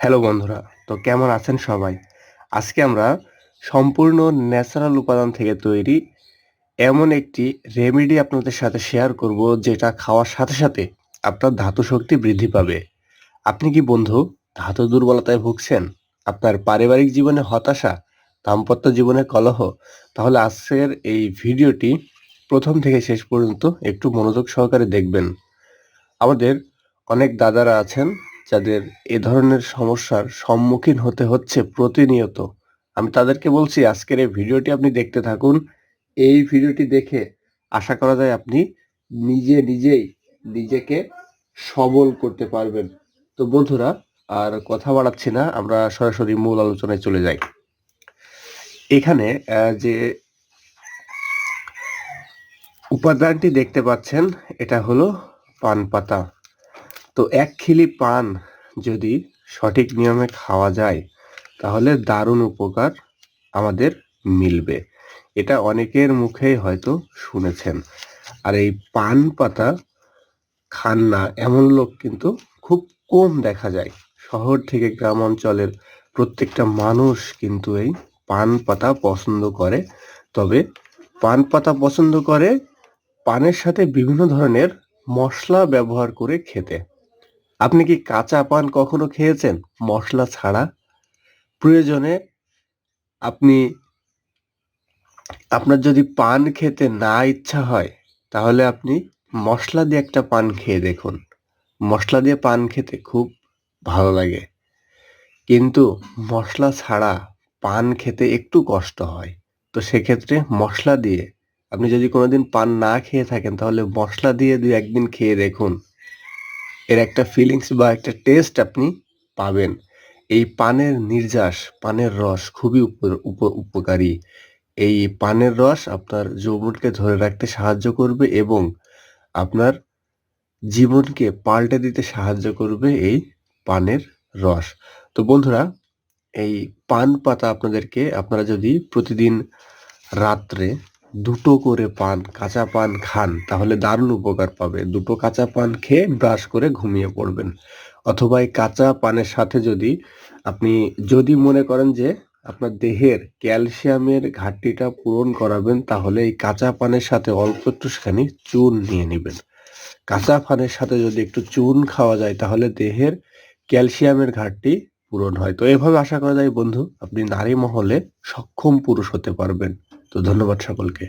Hello বন্ধুরা, তো কেমন আছেন সবাই? আজকে আমরা সম্পূর্ণ ন্যাচারাল উপাদান থেকে তৈরি এমন একটি রেমেডি আপনাদের সাথে শেয়ার করব যেটা খাওয়ার সাথে সাথে আপনার ধাতু শক্তি বৃদ্ধি পাবে। আপনি কি বন্ধু ধাতু দুর্বলতায় ভুগছেন? আপনার পারিবারিক জীবনে হতাশা, দাম্পত্য জীবনে কলহ? তাহলে আজকের এই ভিডিওটি প্রথম থেকে শেষ পর্যন্ত একটু মনোযোগ সহকারে দেখবেন। আমাদের অনেক দাদারা আছেন যাদের এ ধরনের সমস্যার সম্মুখীন হতে হচ্ছে প্রতিনিয়ত। আমি তাদেরকে বলছি আজকের এই ভিডিওটি আপনি দেখতে থাকুন। এই ভিডিওটি দেখে আশা করা যায় আপনি নিজেই নিজেকে সবল করতে পারবেন। তো বন্ধুরা, আর কথা বাড়াচ্ছি না, আমরা সরাসরি মূল আলোচনায় চলে যাই। এখানে যে উপাদানটি দেখতে পাচ্ছেন এটা হলো পান পাতা। তো ১ খিলি পান যদি সঠিক নিয়মে খাওয়া যায়, তাহলে দারুণ উপকার আমাদের মিলবে। এটা অনেকের মুখেই হয়তো শুনেছেন। আর এই পান পাতা খান না এমন লোক কিন্তু খুব কম দেখা যায়। শহর থেকে গ্রাম অঞ্চলের প্রত্যেকটা মানুষ কিন্তু এই পান পাতা পছন্দ করে। তবে পান পাতা পছন্দ করে পানের সাথে বিভিন্ন ধরনের মসলা ব্যবহার করে খেতে। আপনি কি কাঁচা পান কখনো খেয়েছেন মসলা ছাড়া? প্রয়োজনে আপনি আপনার যদি পান খেতে না ইচ্ছা হয়, তাহলে আপনি মসলা দিয়ে একটা পান খেয়ে দেখুন। মসলা দিয়ে পান খেতে খুব ভালো লাগে। কিন্তু মসলা ছাড়া পান খেতে একটু কষ্ট হয়। তো সেক্ষেত্রে মসলা দিয়ে আপনি যদি কোনোদিন পান না খেয়ে থাকেন, তাহলে মসলা দিয়ে ২-১ দিন খেয়ে দেখুন। এর একটা ফিলিংস বা একটা টেস্ট আপনি পাবেন। এই পানের নির্যাস, পানের রস খুবই উপকারী। এই পানের রস আপনার যৌবনকে ধরে রাখতে সাহায্য করবে এবং আপনার জীবনকে পাল্টে দিতে সাহায্য করবে এই পানের রস। তো বন্ধুরা, এই পান পাতা আপনারা যদি প্রতিদিন রাত্রে ২ টো করে কাঁচা পান খান, তাহলে দারুণ উপকার পাবে। ২ টো কাঁচা পান খেয়ে ব্রাশ করে ঘুমিয়ে পড়বেন। অথবা এই কাঁচা পানের সাথে আপনি যদি মনে করেন যে আপনার দেহের ক্যালসিয়ামের ঘাটতিটা পূরণ করাবেন, তাহলে এই কাঁচা পানের সাথে অল্প একটুখানি চুন নিয়ে নিবেন। কাঁচা পানের সাথে যদি একটু চুন খাওয়া যায়, তাহলে দেহের ক্যালসিয়ামের ঘাটতি পূরণ হয়। তো এভাবে আশা করা যায় বন্ধু আপনি নারী মহলে সক্ষম পুরুষ হতে পারবেন। তো ধন্যবাদ সকলকে।